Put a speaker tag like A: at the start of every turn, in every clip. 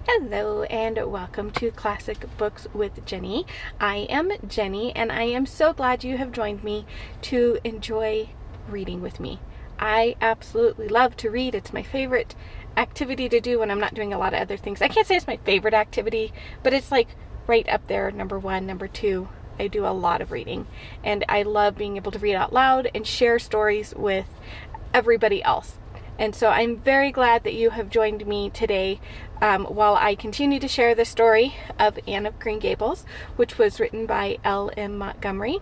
A: Hello and welcome to Classic Books with Jenny. I am Jenny and I am so glad you have joined me to enjoy reading with me. I absolutely love to read. It's my favorite activity to do when I'm not doing a lot of other things. I can't say it's my favorite activity, but it's like right up there, number one, number two. I do a lot of reading and I love being able to read out loud and share stories with everybody else. And so I'm very glad that you have joined me today while I continue to share the story of Anne of Green Gables, which was written by L.M. Montgomery.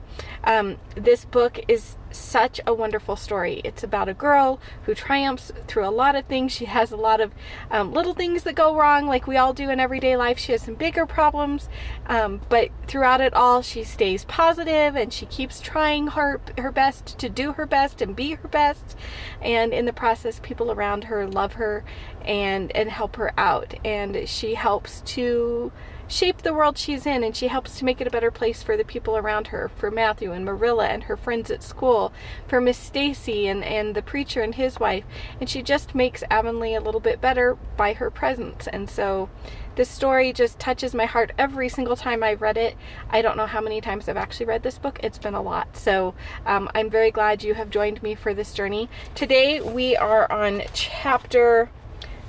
A: This book is such a wonderful story. It's about a girl who triumphs through a lot of things. She has a lot of little things that go wrong, like we all do in everyday life. She has some bigger problems, but throughout it all, she stays positive and she keeps trying her best to do her best and be her best. And in the process, people around her love her and help her out. And she helps to shape the world she's in, and she helps to make it a better place for the people around her, for Matthew and Marilla and her friends at school, for Miss Stacy and the preacher and his wife, and she just makes Avonlea a little bit better by her presence. And so this story just touches my heart every single time I've read it. I don't know how many times I've actually read this book. It's been a lot. So I'm very glad you have joined me for this journey. Today we are on chapter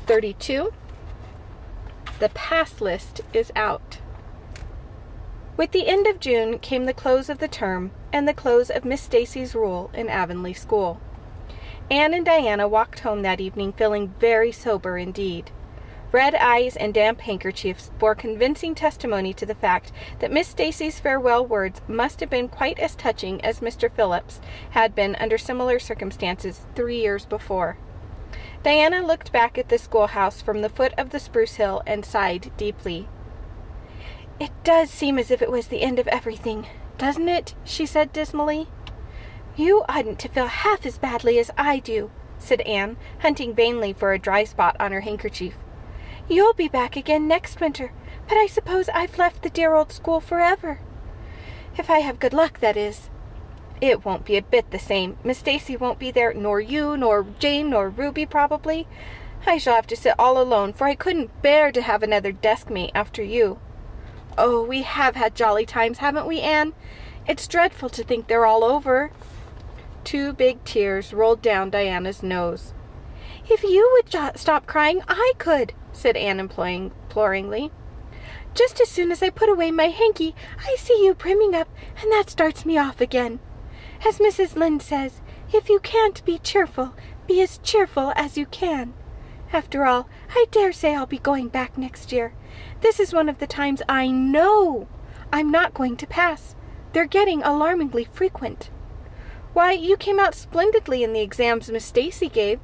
A: 32. The pass list is out. With the end of June came the close of the term and the close of Miss Stacy's rule in Avonlea School. Anne and Diana walked home that evening feeling very sober indeed. Red eyes and damp handkerchiefs bore convincing testimony to the fact that Miss Stacy's farewell words must have been quite as touching as Mr. Phillips had been under similar circumstances 3 years before. Diana looked back at the schoolhouse from the foot of the spruce hill and sighed deeply. "It does seem as if it was the end of everything, doesn't it?" she said dismally. "You oughtn't to feel half as badly as I do," said Anne, hunting vainly for a dry spot on her handkerchief. "You'll be back again next winter, but I suppose I've left the dear old school forever. If I have good luck, that is. It won't be a bit the same. Miss Stacy won't be there, nor you, nor Jane, nor Ruby, probably. I shall have to sit all alone, for I couldn't bear to have another desk-mate after you. Oh, we have had jolly times, haven't we, Anne? It's dreadful to think they're all over." 2 big tears rolled down Diana's nose. "If you would stop crying, I could," said Anne imploringly. "Just as soon as I put away my hanky, I see you brimming up, and that starts me off again. As Mrs. Lynde says, if you can't be cheerful, be as cheerful as you can. After all, I dare say I'll be going back next year. This is one of the times I know I'm not going to pass. They're getting alarmingly frequent." "Why, you came out splendidly in the exams Miss Stacy gave."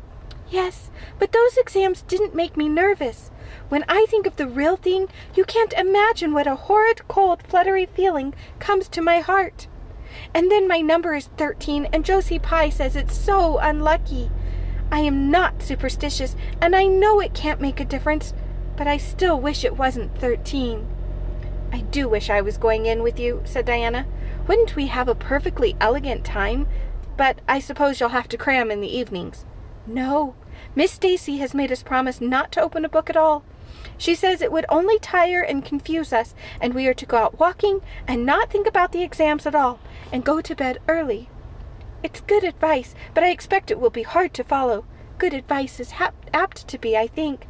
A: "Yes, but those exams didn't make me nervous. When I think of the real thing, you can't imagine what a horrid, cold, fluttery feeling comes to my heart. And then my number is 13, and Josie Pye says it's so unlucky. I am not superstitious, and I know it can't make a difference, but I still wish it wasn't 13. "I do wish I was going in with you," said Diana. "Wouldn't we have a perfectly elegant time? But I suppose you'll have to cram in the evenings." "No. Miss Stacy has made us promise not to open a book at all. She says it would only tire and confuse us, and we are to go out walking and not think about the exams at all, and go to bed early. It's good advice, but I expect it will be hard to follow. Good advice is apt to be, I think.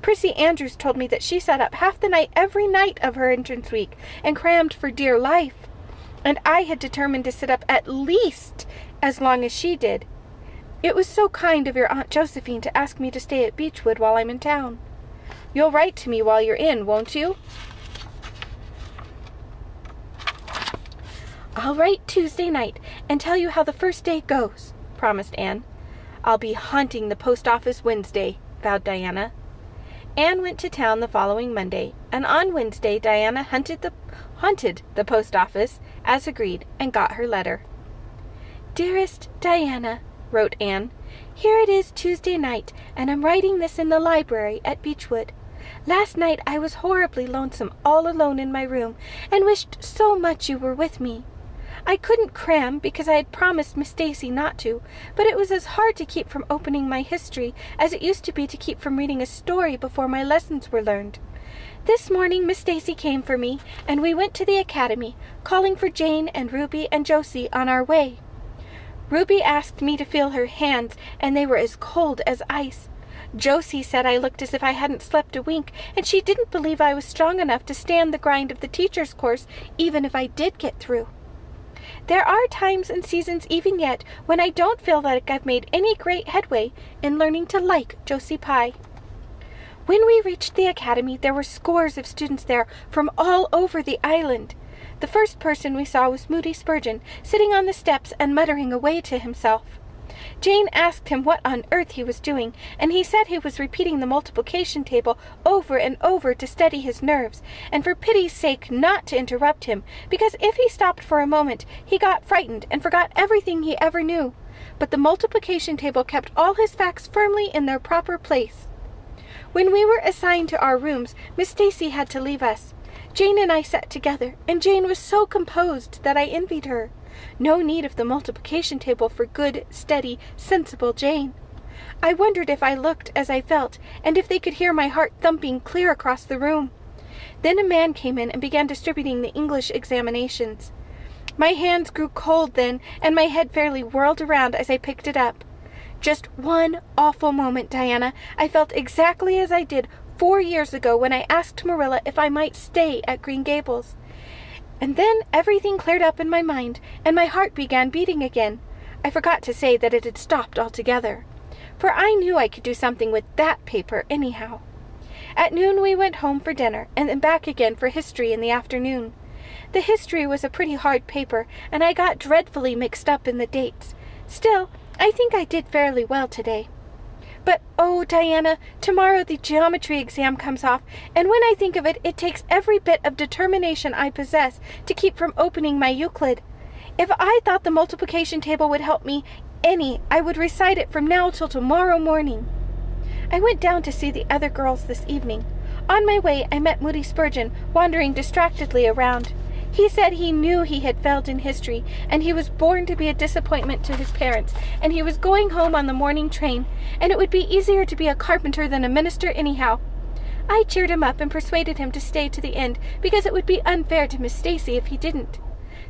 A: Prissy Andrews told me that she sat up half the night every night of her entrance week and crammed for dear life. And I had determined to sit up at least as long as she did. It was so kind of your Aunt Josephine to ask me to stay at Beechwood while I'm in town. You'll write to me while you're in, won't you?" "I'll write Tuesday night and tell you how the first day goes," promised Anne. "I'll be haunting the post office Wednesday," vowed Diana. Anne went to town the following Monday, and on Wednesday Diana haunted the post office, as agreed, and got her letter. "Dearest Diana," wrote Anne, "here it is Tuesday night, and I'm writing this in the library at Beechwood. Last night I was horribly lonesome all alone in my room, and wished so much you were with me. I couldn't cram because I had promised Miss Stacy not to, but it was as hard to keep from opening my history as it used to be to keep from reading a story before my lessons were learned. This morning Miss Stacy came for me, and we went to the academy, calling for Jane and Ruby and Josie on our way. Ruby asked me to feel her hands, and they were as cold as ice. Josie said I looked as if I hadn't slept a wink, and she didn't believe I was strong enough to stand the grind of the teacher's course, even if I did get through. There are times and seasons even yet when I don't feel like I've made any great headway in learning to like Josie Pye. When we reached the academy, there were scores of students there from all over the island. The first person we saw was Moody Spurgeon, sitting on the steps and muttering away to himself. Jane asked him what on earth he was doing, and he said he was repeating the multiplication table over and over to steady his nerves, and for pity's sake not to interrupt him, because if he stopped for a moment, he got frightened and forgot everything he ever knew. But the multiplication table kept all his facts firmly in their proper place. When we were assigned to our rooms, Miss Stacy had to leave us. Jane and I sat together, and Jane was so composed that I envied her. No need of the multiplication table for good, steady, sensible Jane. I wondered if I looked as I felt, and if they could hear my heart thumping clear across the room. Then a man came in and began distributing the English examinations. My hands grew cold then, and my head fairly whirled around as I picked it up. Just one awful moment, Diana. I felt exactly as I did 4 years ago when I asked Marilla if I might stay at Green Gables. And then everything cleared up in my mind, and my heart began beating again. I forgot to say that it had stopped altogether, for I knew I could do something with that paper anyhow. At noon we went home for dinner, and then back again for history in the afternoon. The history was a pretty hard paper, and I got dreadfully mixed up in the dates. Still, I think I did fairly well today. But, oh, Diana, tomorrow the geometry exam comes off, and when I think of it, it takes every bit of determination I possess to keep from opening my Euclid. If I thought the multiplication table would help me any, I would recite it from now till tomorrow morning. I went down to see the other girls this evening. On my way, I met Moody Spurgeon wandering distractedly around. He said he knew he had failed in history, and he was born to be a disappointment to his parents, and he was going home on the morning train, and it would be easier to be a carpenter than a minister anyhow. I cheered him up and persuaded him to stay to the end, because it would be unfair to Miss Stacy if he didn't.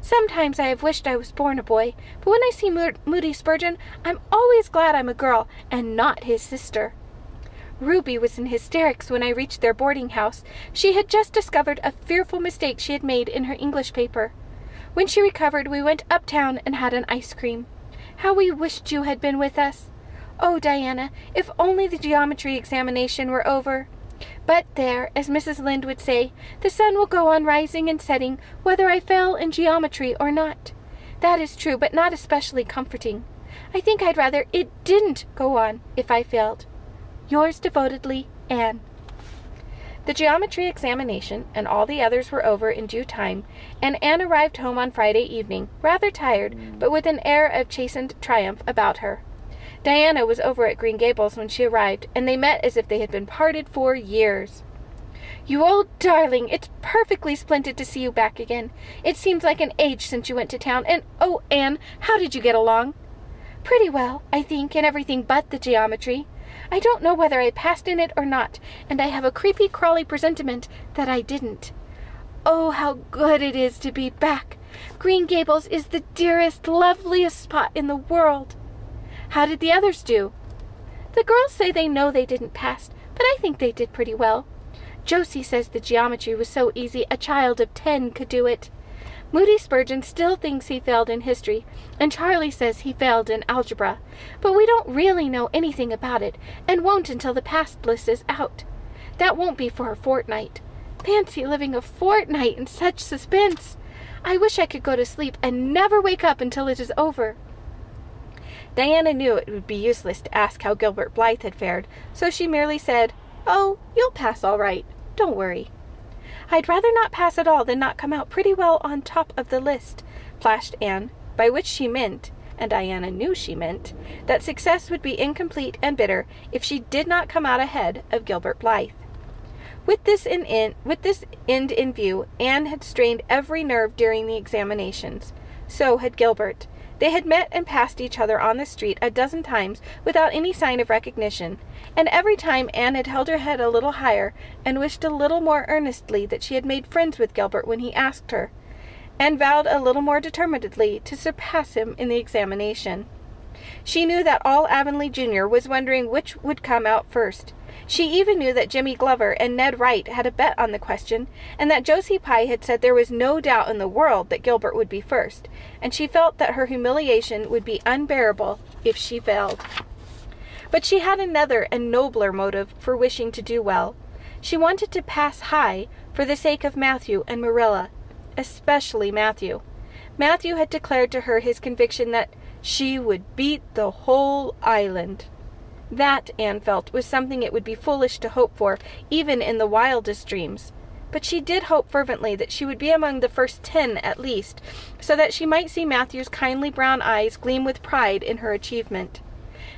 A: Sometimes I have wished I was born a boy, but when I see Moody Spurgeon, I'm always glad I'm a girl, and not his sister. Ruby was in hysterics when I reached their boarding house. She had just discovered a fearful mistake she had made in her English paper. When she recovered, we went uptown and had an ice cream. How we wished you had been with us. Oh, Diana, if only the geometry examination were over. But there, as Mrs. Lynde would say, the sun will go on rising and setting, whether I fail in geometry or not. That is true, but not especially comforting. I think I'd rather it didn't go on if I failed. Yours devotedly, Anne. The geometry examination and all the others were over in due time, and Anne arrived home on Friday evening, rather tired, but with an air of chastened triumph about her. Diana was over at Green Gables when she arrived, and they met as if they had been parted for years. You old darling, it's perfectly splendid to see you back again. It seems like an age since you went to town, and, oh, Anne, how did you get along? Pretty well, I think, in everything but the geometry. I don't know whether I passed in it or not, and I have a creepy-crawly presentiment that I didn't. Oh, how good it is to be back! Green Gables is the dearest, loveliest spot in the world. How did the others do? The girls say they know they didn't pass, but I think they did pretty well. Josie says the geometry was so easy a child of 10 could do it. Moody Spurgeon still thinks he failed in history, and Charlie says he failed in algebra, but we don't really know anything about it, and won't until the past list is out. That won't be for a fortnight. Fancy living a fortnight in such suspense! I wish I could go to sleep and never wake up until it is over. Diana knew it would be useless to ask how Gilbert Blythe had fared, so she merely said, "Oh, you'll pass all right. Don't worry." "I'd rather not pass at all than not come out pretty well on top of the list," flashed Anne, by which she meant, and Diana knew she meant, that success would be incomplete and bitter if she did not come out ahead of Gilbert Blythe. With this end in view, Anne had strained every nerve during the examinations. So had Gilbert. They had met and passed each other on the street a dozen times without any sign of recognition, and every time Anne had held her head a little higher and wished a little more earnestly that she had made friends with Gilbert when he asked her, and vowed a little more determinedly to surpass him in the examination. She knew that all Avonlea Junior was wondering which would come out first. She even knew that Jimmy Glover and Ned Wright had a bet on the question, and that Josie Pye had said there was no doubt in the world that Gilbert would be first, and she felt that her humiliation would be unbearable if she failed. But she had another and nobler motive for wishing to do well. She wanted to pass high for the sake of Matthew and Marilla, especially Matthew. Matthew had declared to her his conviction that she would beat the whole island. That, Anne felt, was something it would be foolish to hope for, even in the wildest dreams. But she did hope fervently that she would be among the first 10 at least, so that she might see Matthew's kindly brown eyes gleam with pride in her achievement.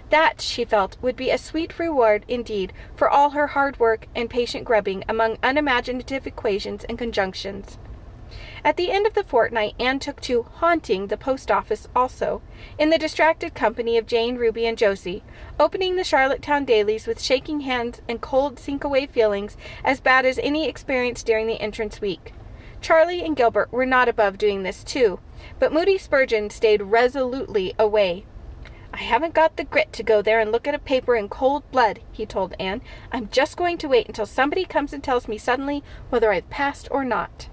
A: That, she felt, would be a sweet reward indeed for all her hard work and patient grubbing among unimaginative equations and conjunctions. At the end of the fortnight, Anne took to haunting the post office also, in the distracted company of Jane, Ruby, and Josie, opening the Charlottetown dailies with shaking hands and cold sink-away feelings as bad as any experienced during the entrance week. Charlie and Gilbert were not above doing this too, but Moody Spurgeon stayed resolutely away. "I haven't got the grit to go there and look at a paper in cold blood," he told Anne. "I'm just going to wait until somebody comes and tells me suddenly whether I've passed or not."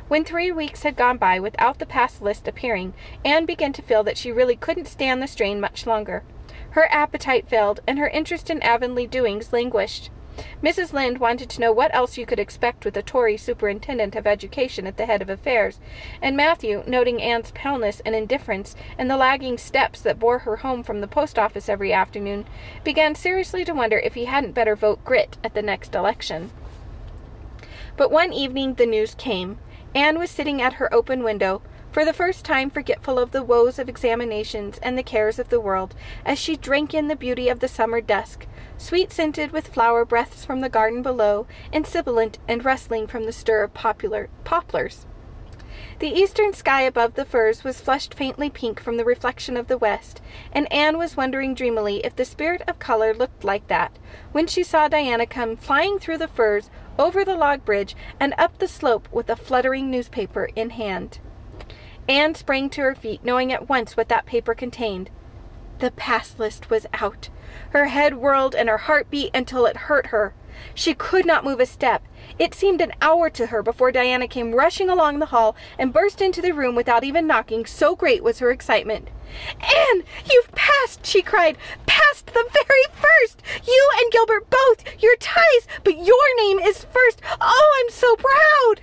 A: When 3 weeks had gone by without the pass list appearing, Anne began to feel that she really couldn't stand the strain much longer. Her appetite failed, and her interest in Avonlea doings languished. Mrs. Lynde wanted to know what else you could expect with a Tory superintendent of education at the head of affairs, and Matthew, noting Anne's paleness and indifference and the lagging steps that bore her home from the post office every afternoon, began seriously to wonder if he hadn't better vote Grit at the next election. But one evening the news came. Anne was sitting at her open window, for the first time forgetful of the woes of examinations and the cares of the world, as she drank in the beauty of the summer dusk, sweet-scented with flower breaths from the garden below, and sibilant and rustling from the stir of poplars. The eastern sky above the firs was flushed faintly pink from the reflection of the west, and Anne was wondering dreamily if the spirit of color looked like that, when she saw Diana come flying through the firs, over the log bridge, and up the slope with a fluttering newspaper in hand. Anne sprang to her feet, knowing at once what that paper contained. The pass list was out. Her head whirled and her heart beat until it hurt her. She could not move a step. It seemed an hour to her before Diana came rushing along the hall and burst into the room without even knocking, so great was her excitement. "Anne, you've passed!" she cried. "Passed the very first! You and Gilbert both! Your ties! But your name is first! Oh, I'm so proud!"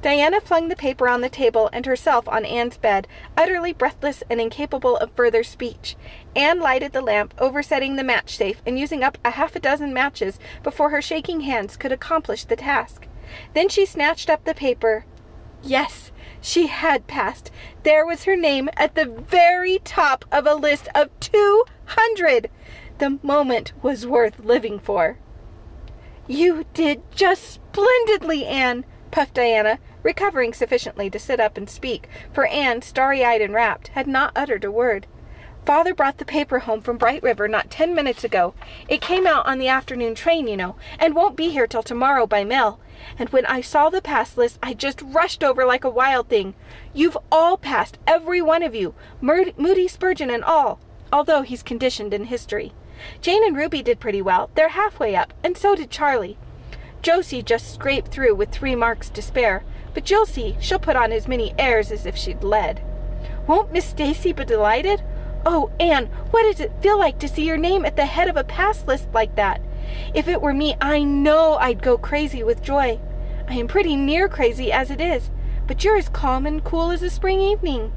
A: Diana flung the paper on the table and herself on Anne's bed, utterly breathless and incapable of further speech. Anne lighted the lamp, oversetting the match safe and using up a half-a-dozen matches before her shaking hands could accomplish the task. Then she snatched up the paper. Yes, she had passed. There was her name at the very top of a list of 200. The moment was worth living for. "You did just splendidly, Anne," puffed Diana, recovering sufficiently to sit up and speak, for Anne, starry-eyed and rapt, had not uttered a word. "Father brought the paper home from Bright River not 10 minutes ago. It came out on the afternoon train, you know, and won't be here till tomorrow by mail. And when I saw the pass list, I just rushed over like a wild thing. You've all passed, every one of you, Moody Spurgeon and all, although he's conditioned in history. Jane and Ruby did pretty well. They're halfway up, and so did Charlie. Josie just scraped through with 3 marks to spare, but you'll see she'll put on as many airs as if she'd led. Won't Miss Stacy be delighted? Oh, Anne, what does it feel like to see your name at the head of a pass list like that? If it were me, I know I'd go crazy with joy. I am pretty near crazy as it is, but you're as calm and cool as a spring evening."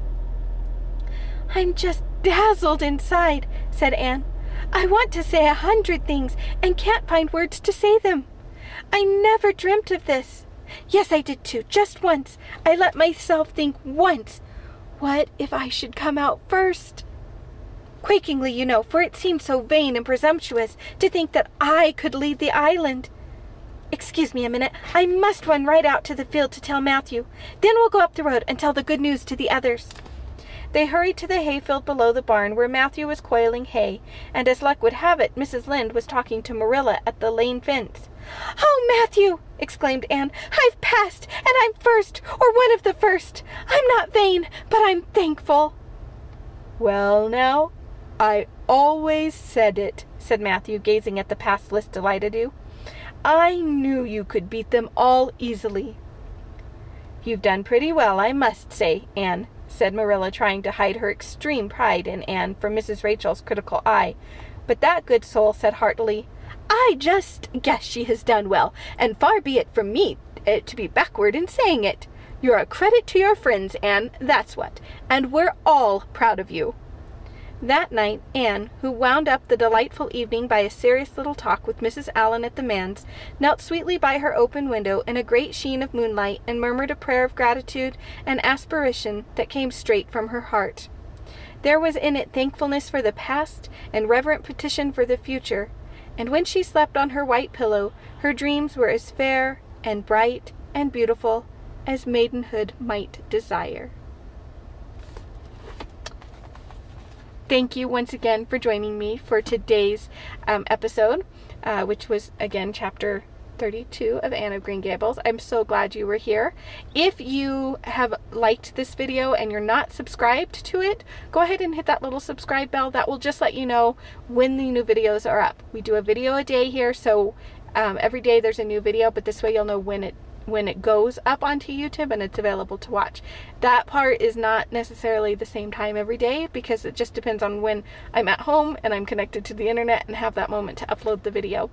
A: "I'm just dazzled inside," said Anne. "I want to say 100 things and can't find words to say them. I never dreamt of this. Yes, I did too, just once. I let myself think once. What if I should come out first? Quakingly, you know, for it seemed so vain and presumptuous to think that I could lead the island. Excuse me a minute. I must run right out to the field to tell Matthew. Then we'll go up the road and tell the good news to the others." They hurried to the hayfield below the barn, where Matthew was coiling hay, and as luck would have it, Mrs. Lynde was talking to Marilla at the lane fence. "Oh, Matthew!" exclaimed Anne. "I've passed, and I'm first, or one of the first. I'm not vain, but I'm thankful." "Well, now, I always said it," said Matthew, gazing at the pass list delighted. "I knew you could beat them all easily." "You've done pretty well, I must say, Anne," said Marilla, trying to hide her extreme pride in Anne from Mrs. Rachel's critical eye. But that good soul said heartily, "I just guess she has done well, and far be it from me to be backward in saying it. You're a credit to your friends, Anne, that's what, and we're all proud of you." That night, Anne, who wound up the delightful evening by a serious little talk with Mrs. Allan at the manse, knelt sweetly by her open window in a great sheen of moonlight and murmured a prayer of gratitude and aspiration that came straight from her heart. There was in it thankfulness for the past and reverent petition for the future, and when she slept on her white pillow, her dreams were as fair and bright and beautiful as maidenhood might desire. Thank you once again for joining me for today's episode, which was, again, chapter 32 of Anne of Green Gables. I'm so glad you were here. If you have liked this video and you're not subscribed to it, go ahead and hit that little subscribe bell. That will just let you know when the new videos are up. We do a video a day here, so every day there's a new video, but this way you'll know when it goes up onto YouTube and it's available to watch. That part is not necessarily the same time every day because it just depends on when I'm at home and I'm connected to the internet and have that moment to upload the video.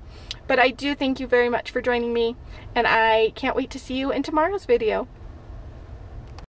A: But I do thank you very much for joining me, and I can't wait to see you in tomorrow's video.